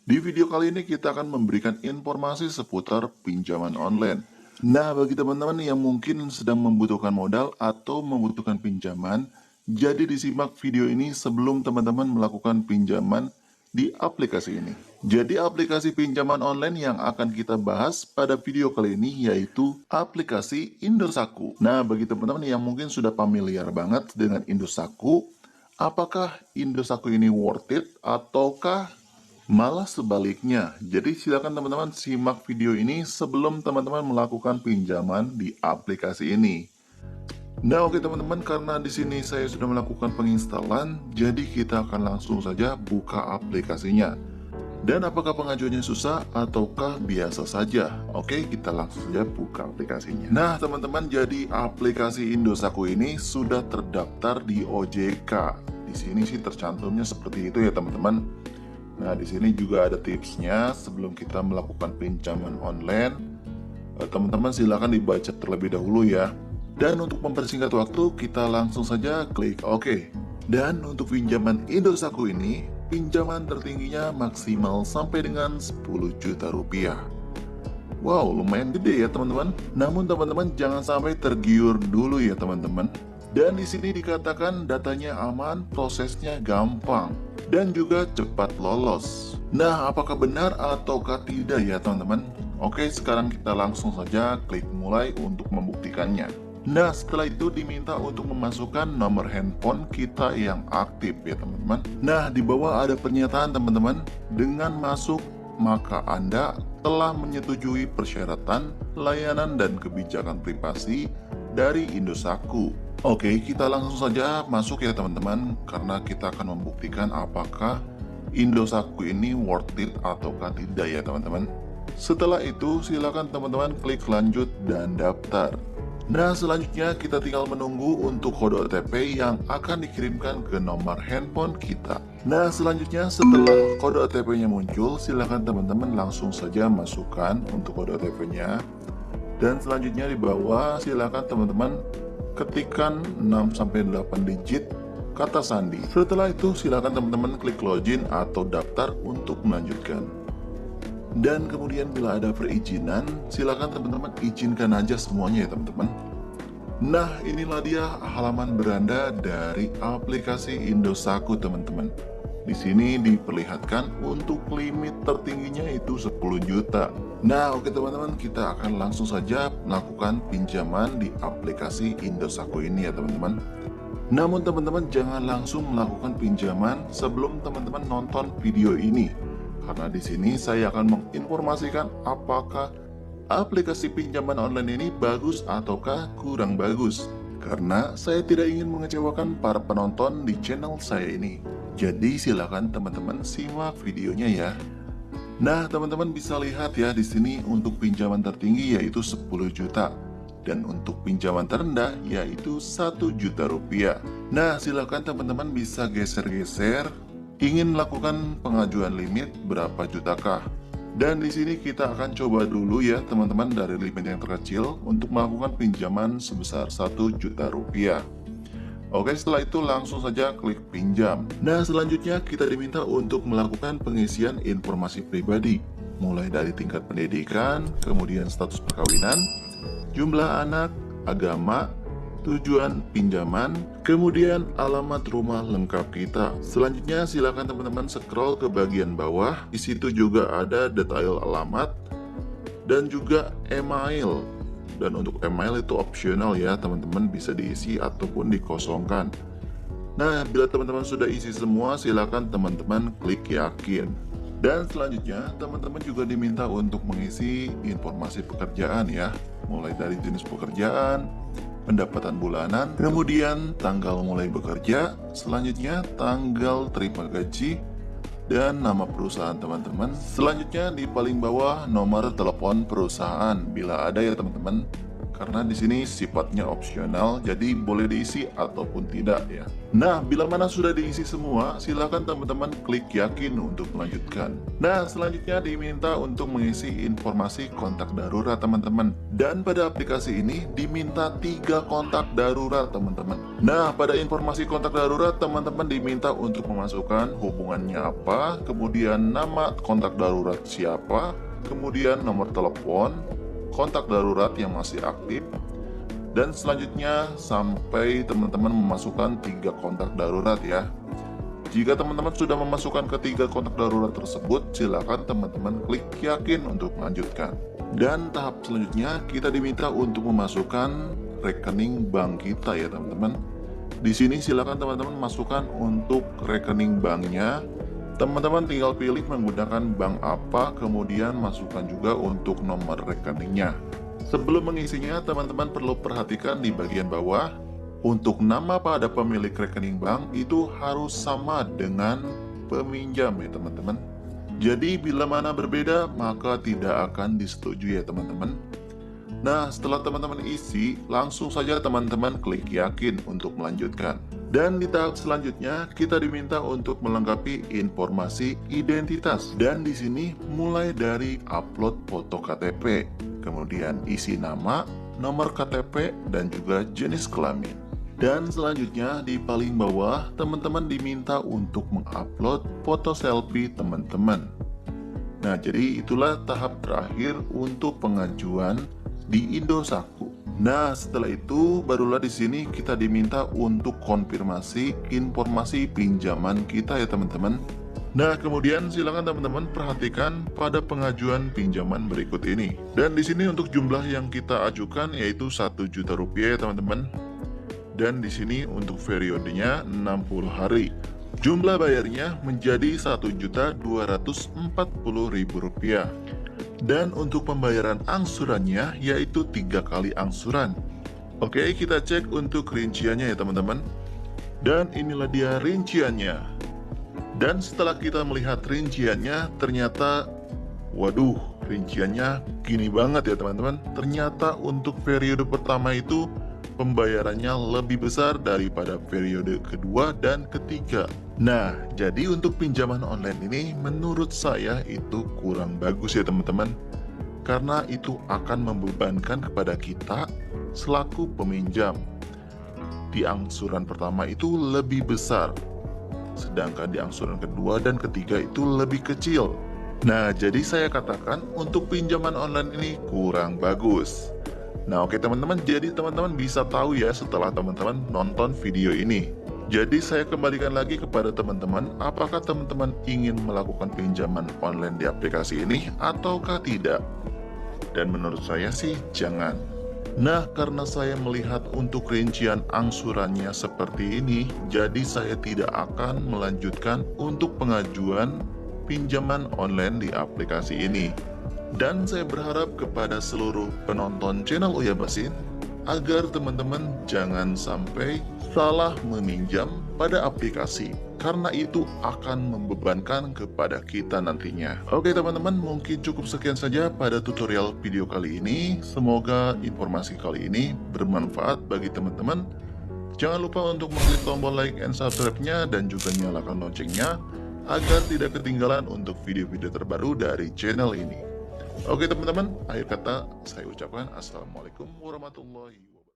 Di video kali ini kita akan memberikan informasi seputar pinjaman online. Nah, bagi teman-teman yang mungkin sedang membutuhkan modal atau membutuhkan pinjaman, jadi disimak video ini sebelum teman-teman melakukan pinjaman di aplikasi ini. Jadi aplikasi pinjaman online yang akan kita bahas pada video kali ini yaitu aplikasi Indosako. Nah, bagi teman-teman yang mungkin sudah familiar banget dengan Indosako, apakah Indosako ini worth it ataukah malah sebaliknya? Jadi silakan teman-teman simak video ini sebelum teman-teman melakukan pinjaman di aplikasi ini. Nah, oke teman-teman, karena di sini saya sudah melakukan penginstalan, jadi kita akan langsung saja buka aplikasinya. Dan apakah pengajuannya susah ataukah biasa saja? Oke, kita langsung saja buka aplikasinya. Nah, teman-teman, jadi aplikasi Indosako ini sudah terdaftar di OJK. Di sini sih tercantumnya seperti itu ya, teman-teman. Nah, di sini juga ada tipsnya sebelum kita melakukan pinjaman online. Teman-teman silakan dibaca terlebih dahulu ya. Dan untuk mempersingkat waktu, kita langsung saja klik OK. Dan untuk pinjaman Indosako ini, pinjaman tertingginya maksimal sampai dengan 10 juta rupiah. Wow, lumayan gede ya teman-teman. Namun teman-teman jangan sampai tergiur dulu ya teman-teman. Dan di sini dikatakan datanya aman, prosesnya gampang, dan juga cepat lolos. Nah, apakah benar ataukah tidak ya teman-teman? Oke, sekarang kita langsung saja klik mulai untuk membuktikannya. Nah, setelah itu diminta untuk memasukkan nomor handphone kita yang aktif ya teman-teman. Nah, di bawah ada pernyataan teman-teman, dengan masuk maka Anda telah menyetujui persyaratan, layanan, dan kebijakan privasi dari Indosako. Oke, kita langsung saja masuk ya teman-teman, karena kita akan membuktikan apakah Indosako ini worth it ataukah tidak ya teman-teman. Setelah itu silakan teman-teman klik lanjut dan daftar. Nah, selanjutnya kita tinggal menunggu untuk kode OTP yang akan dikirimkan ke nomor handphone kita. Nah, selanjutnya setelah kode OTP-nya muncul, silakan teman-teman langsung saja masukkan untuk kode OTP-nya. Dan selanjutnya di bawah silakan teman-teman ketikkan 6-8 digit kata sandi. Setelah itu silakan teman-teman klik login atau daftar untuk melanjutkan. Dan kemudian bila ada perizinan, silakan teman-teman izinkan aja semuanya ya teman-teman. Nah, inilah dia halaman beranda dari aplikasi Indosako teman-teman. Di sini diperlihatkan untuk limit tertingginya itu 10 juta. Nah, oke teman-teman, kita akan langsung saja melakukan pinjaman di aplikasi Indosako ini ya teman-teman. Namun teman-teman jangan langsung melakukan pinjaman sebelum teman-teman nonton video ini. Karena di sini saya akan menginformasikan apakah aplikasi pinjaman online ini bagus ataukah kurang bagus. Karena saya tidak ingin mengecewakan para penonton di channel saya ini. Jadi silakan teman-teman simak videonya ya. Nah, teman-teman bisa lihat ya di sini untuk pinjaman tertinggi yaitu 10 juta dan untuk pinjaman terendah yaitu 1 juta rupiah. Nah, silakan teman-teman bisa geser-geser ingin melakukan pengajuan limit berapa jutakah. Dan di sini kita akan coba dulu ya teman-teman dari limit yang terkecil untuk melakukan pinjaman sebesar 1 juta rupiah. Oke, setelah itu langsung saja klik pinjam. Nah, selanjutnya kita diminta untuk melakukan pengisian informasi pribadi, mulai dari tingkat pendidikan, kemudian status perkawinan, jumlah anak, agama, tujuan pinjaman, kemudian alamat rumah lengkap kita. Selanjutnya silakan teman-teman scroll ke bagian bawah. Di situ juga ada detail alamat dan juga email. Dan untuk email itu opsional ya teman-teman, bisa diisi ataupun dikosongkan. Nah, bila teman-teman sudah isi semua, silakan teman-teman klik yakin. Dan selanjutnya teman-teman juga diminta untuk mengisi informasi pekerjaan ya, mulai dari jenis pekerjaan, pendapatan bulanan, kemudian tanggal mulai bekerja, selanjutnya tanggal terima gaji, dan nama perusahaan teman-teman. Selanjutnya di paling bawah nomor telepon perusahaan bila ada ya teman-teman, karena di sini sifatnya opsional, jadi boleh diisi ataupun tidak ya. Nah, bila mana sudah diisi semua, silakan teman-teman klik yakin untuk melanjutkan. Nah, selanjutnya diminta untuk mengisi informasi kontak darurat teman-teman. Dan pada aplikasi ini diminta 3 kontak darurat teman-teman. Nah, pada informasi kontak darurat teman-teman diminta untuk memasukkan hubungannya apa, kemudian nama kontak darurat siapa, kemudian nomor telepon, kontak darurat yang masih aktif, dan selanjutnya sampai teman-teman memasukkan 3 kontak darurat ya. Jika teman-teman sudah memasukkan ketiga kontak darurat tersebut, silakan teman-teman klik yakin untuk melanjutkan. Dan tahap selanjutnya kita diminta untuk memasukkan rekening bank kita ya teman-teman. Di sini silakan teman-teman masukkan untuk rekening banknya. Teman-teman tinggal pilih menggunakan bank apa, kemudian masukkan juga untuk nomor rekeningnya. Sebelum mengisinya, teman-teman perlu perhatikan di bagian bawah, untuk nama pada pemilik rekening bank itu harus sama dengan peminjam ya teman-teman. Jadi bila mana berbeda, maka tidak akan disetujui ya teman-teman. Nah, setelah teman-teman isi, langsung saja teman-teman klik yakin untuk melanjutkan. Dan di tahap selanjutnya, kita diminta untuk melengkapi informasi identitas. Dan di sini mulai dari upload foto KTP, kemudian isi nama, nomor KTP, dan juga jenis kelamin. Dan selanjutnya di paling bawah, teman-teman diminta untuk mengupload foto selfie teman-teman. Nah, jadi itulah tahap terakhir untuk pengajuan di Indosatku. Nah, setelah itu barulah di sini kita diminta untuk konfirmasi informasi pinjaman kita ya teman-teman. Nah, kemudian silakan teman-teman perhatikan pada pengajuan pinjaman berikut ini. Dan di sini untuk jumlah yang kita ajukan yaitu 1 juta rupiah ya teman-teman. Dan di sini untuk periodenya 60 hari. Jumlah bayarnya menjadi Rp1.240.000. Dan untuk pembayaran angsurannya yaitu 3 kali angsuran. Oke, kita cek untuk rinciannya ya teman-teman. Dan inilah dia rinciannya. Dan setelah kita melihat rinciannya, ternyata waduh, rinciannya gini banget ya teman-teman. Ternyata untuk periode pertama itu pembayarannya lebih besar daripada periode kedua dan ketiga. Nah, jadi untuk pinjaman online ini menurut saya itu kurang bagus ya teman-teman. Karena itu akan membebankan kepada kita selaku peminjam. Di angsuran pertama itu lebih besar, sedangkan di angsuran kedua dan ketiga itu lebih kecil. Nah, jadi saya katakan untuk pinjaman online ini kurang bagus. Nah, oke teman-teman, jadi teman-teman bisa tahu ya setelah teman-teman nonton video ini. Jadi saya kembalikan lagi kepada teman-teman, apakah teman-teman ingin melakukan pinjaman online di aplikasi ini ataukah tidak? Dan menurut saya sih jangan. Nah, karena saya melihat untuk rincian angsurannya seperti ini, jadi saya tidak akan melanjutkan untuk pengajuan pinjaman online di aplikasi ini. Dan saya berharap kepada seluruh penonton channel Uya Basin agar teman-teman jangan sampai salah meminjam pada aplikasi, karena itu akan membebankan kepada kita nantinya. Oke teman-teman, mungkin cukup sekian saja pada tutorial video kali ini. Semoga informasi kali ini bermanfaat bagi teman-teman. Jangan lupa untuk mengklik tombol like and subscribe-nya dan juga nyalakan loncengnya agar tidak ketinggalan untuk video-video terbaru dari channel ini. Oke teman-teman, akhir kata saya ucapkan Assalamualaikum warahmatullahi wabarakatuh.